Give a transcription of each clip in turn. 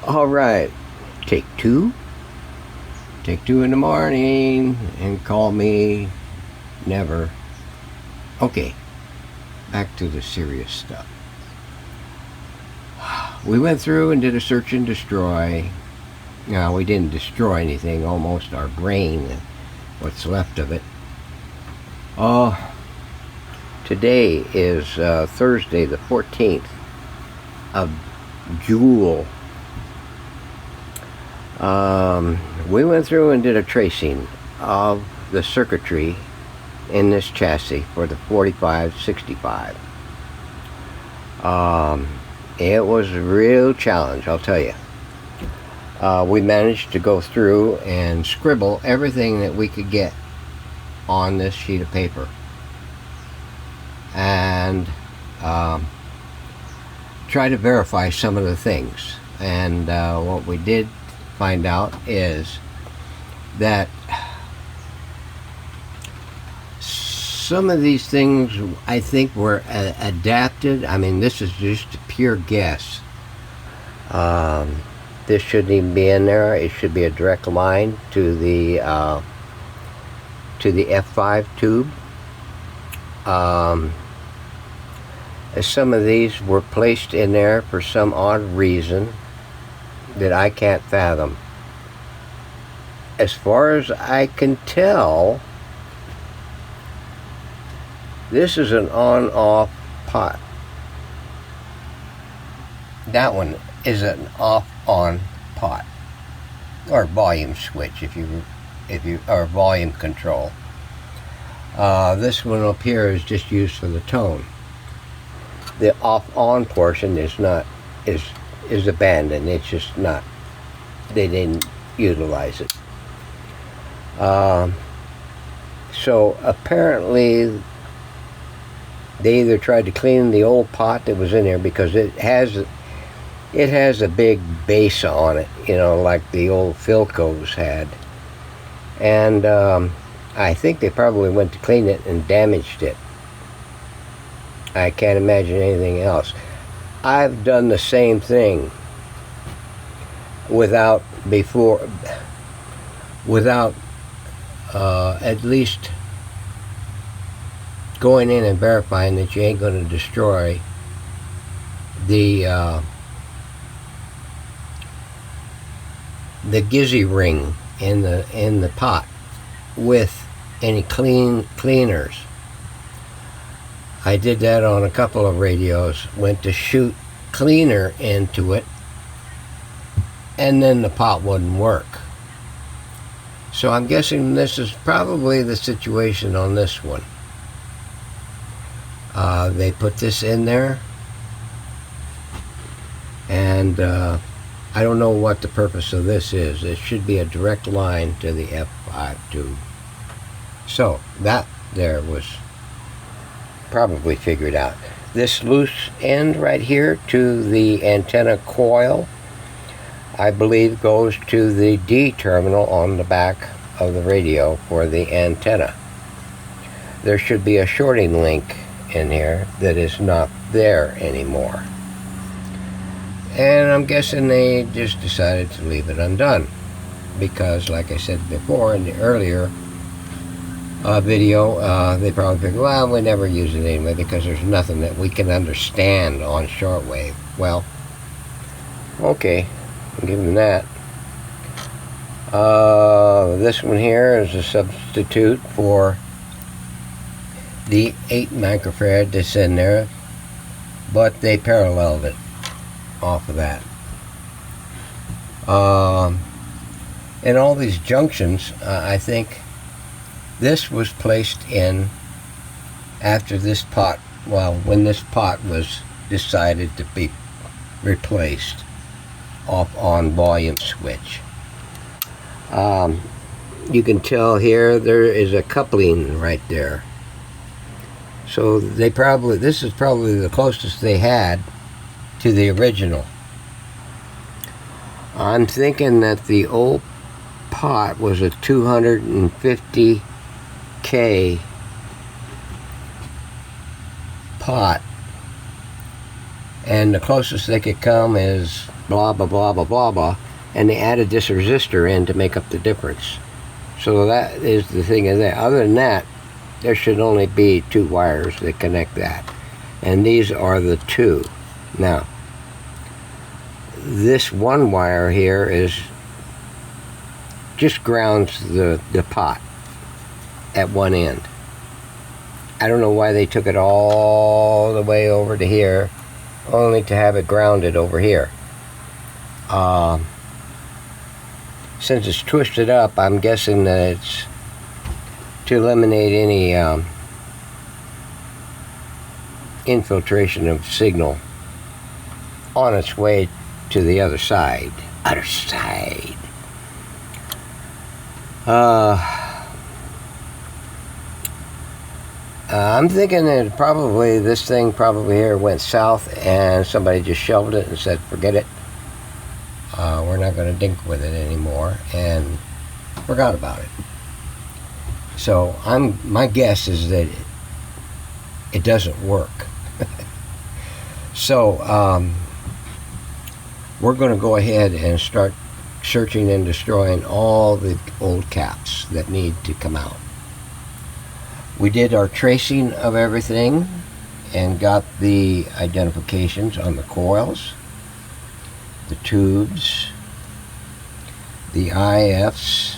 All right, take two. Take two in the morning and call me never. Okay, back to the serious stuff. We went through and did a search and destroy. Now, we didn't destroy anything, almost our brain and what's left of it. Today is Thursday, the 14th of June. We went through and did a tracing of the circuitry in this chassis for the 4565. It was a real challenge, I'll tell you. We managed to go through and scribble everything that we could get on this sheet of paper and try to verify some of the things. And what we did find out is that some of these things I think were adapted. I mean, this is just a pure guess. This shouldn't even be in there. It should be a direct line to the F5 tube. Some of these were placed in there for some odd reason that I can't fathom. As far as I can tell, this is an on-off pot. That one is an off-on pot, or volume switch, if you or volume control. This one up here is just used for the tone. The off-on portion is abandoned. It's just not. They didn't utilize it. So apparently they either tried to clean the old pot that was in there, because it has a big base on it, you know, like the old Philcos had, and I think they probably went to clean it and damaged it. I can't imagine anything else. I've done the same thing without at least going in and verifying that you ain't going to destroy the gizzy ring in the pot with any cleaners. I did that on a couple of radios. Went to shoot cleaner into it, and then the pot wouldn't work. So I'm guessing this is probably the situation on this one. They put this in there, and I don't know what the purpose of this is. It should be a direct line to the F5 tube. So that there was probably figured out. This loose end right here to the antenna coil, I believe, goes to the D terminal on the back of the radio for the antenna. There should be a shorting link in here that is not there anymore. And I'm guessing they just decided to leave it undone, because, like I said before in the earlier video, they probably figured, well, we never use it anyway because there's nothing that we can understand on shortwave. Well, okay, I'll give them that. This one here is a substitute for the 8 microfarad that's in there, but they paralleled it off of that. And all these junctions, I think this was placed in after this pot, well, when this pot was decided to be replaced off-on volume switch. You can tell here there is a coupling right there. So they probably, this is probably the closest they had to the original. I'm thinking that the old pot was a 250K pot, and the closest they could come is blah, blah, blah, blah, blah, blah, and they added this resistor in to make up the difference. So that is the thing of that. Other than that, there should only be 2 wires that connect that. And these are the 2. Now, this 1 wire here is just grounds the pot at one end. I don't know why they took it all the way over to here, only to have it grounded over here. Since it's twisted up, I'm guessing that it's to eliminate any infiltration of signal on its way to the other side. Other side. I'm thinking that probably this thing here went south and somebody just shelved it and said, forget it. We're not going to dink with it anymore, and forgot about it. So my guess is that it doesn't work. So we're going to go ahead and start searching and destroying all the old caps that need to come out. We did our tracing of everything and got the identifications on the coils, the tubes, the IFs.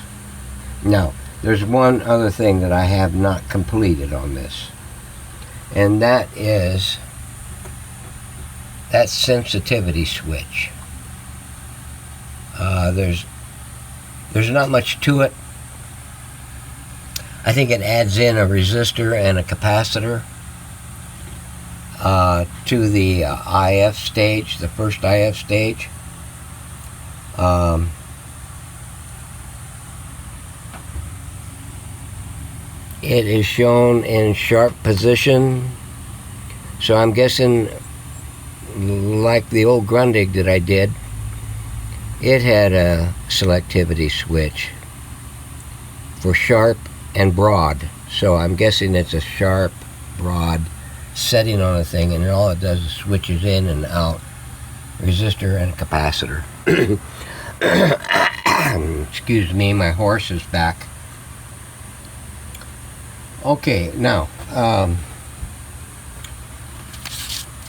Now, there's one other thing that I have not completed on this, and that is that sensitivity switch. There's not much to it. I think it adds in a resistor and a capacitor to the IF stage, the first IF stage. It is shown in sharp position, so I'm guessing, like the old Grundig that I did, it had a selectivity switch for sharp and broad. So I'm guessing it's a sharp, broad setting on a thing, and all it does is switches in and out resistor and capacitor. Excuse me, my horse is back. Okay, now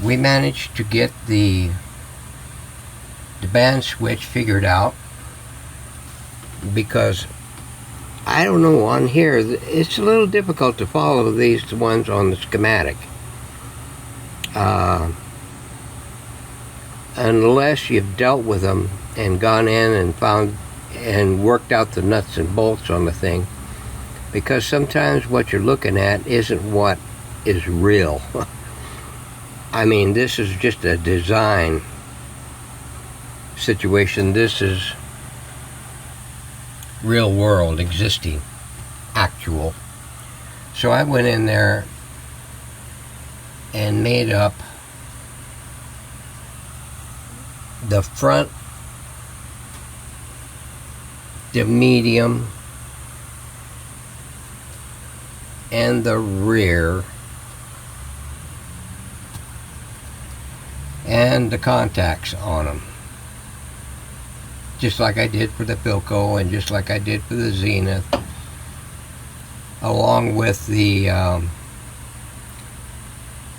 we managed to get the band switch figured out, because I don't know, on here it's a little difficult to follow these ones on the schematic unless you've dealt with them and gone in and found and worked out the nuts and bolts on the thing, because sometimes what you're looking at isn't what is real. I mean, this is just a design situation. This is real world, existing, actual. So I went in there and made up the front, the medium, and the rear, and the contacts on them, just like I did for the Philco and just like I did for the Zenith, along with the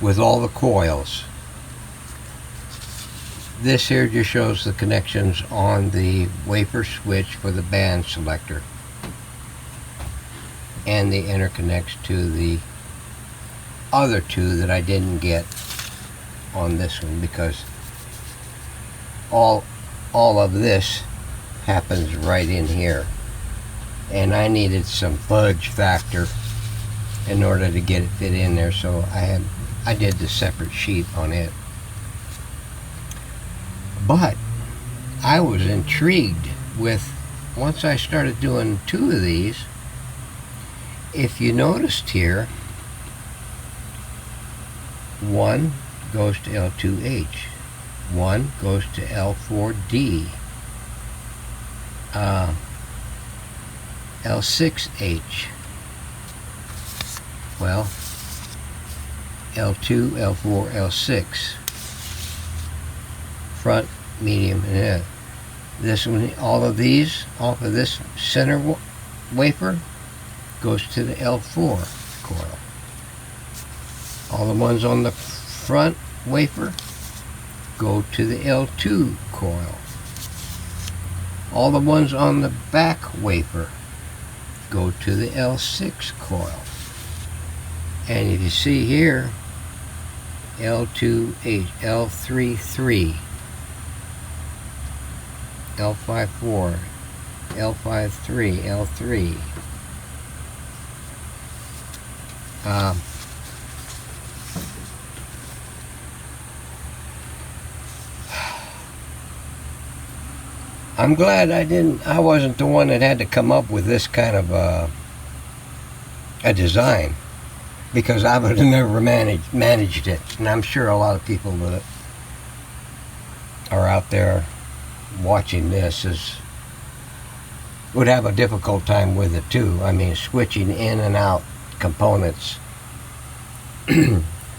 with all the coils. This here just shows the connections on the wafer switch for the band selector, and the interconnects to the other two that I didn't get on this one, because all of this happens right in here, and I needed some fudge factor in order to get it fit in there, so I did the separate sheet on it. But I was intrigued with, once I started doing two of these, if you noticed here, one goes to L2H, one goes to L4D, L6H, well, L2, L4, L6, front medium, and this one, all of these off of this center wafer goes to the L4 coil. All the ones on the front wafer go to the L2 coil. All the ones on the back wafer go to the L6 coil. And if you see here, L2H, L3-3, L5-4, L5-3, L3. I'm glad I wasn't the one that had to come up with this kind of a design, because I would have never managed it. And I'm sure a lot of people that are out there watching this would have a difficult time with it too. I mean, switching in and out components,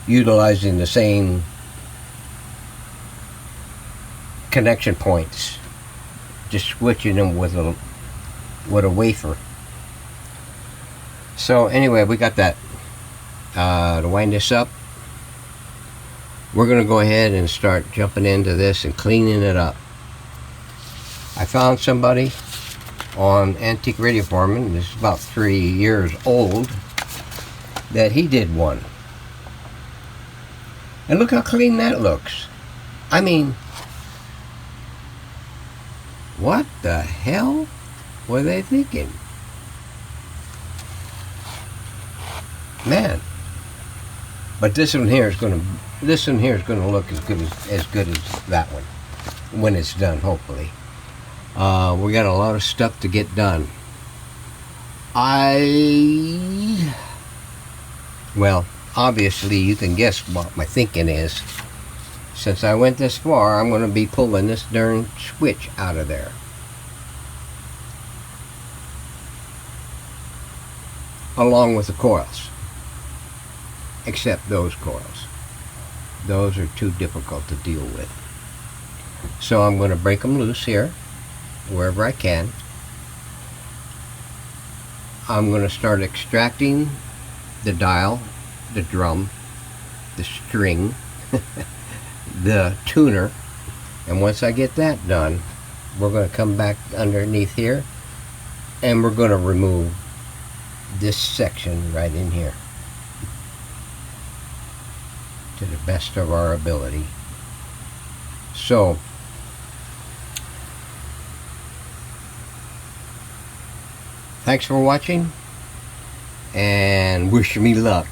utilizing the same connection points, just switching them with a wafer. So anyway, we got that. To wind this up, we're going to go ahead and start jumping into this and cleaning it up. I found somebody on Antique Radio Foreman, this is about 3 years old, that he did one. And look how clean that looks. I mean, what the hell were they thinking? Man. But this one here is going to look as good as that one when it's done, hopefully. We got a lot of stuff to get done. Well, obviously you can guess what my thinking is. Since I went this far, I'm going to be pulling this darn switch out of there. Along with the coils. Except those coils. Those are too difficult to deal with. So I'm going to break them loose here, wherever I can. I'm going to start extracting the dial, the drum, the string, the tuner, and once I get that done, we're going to come back underneath here and we're going to remove this section right in here to the best of our ability. So thanks for watching and wish me luck.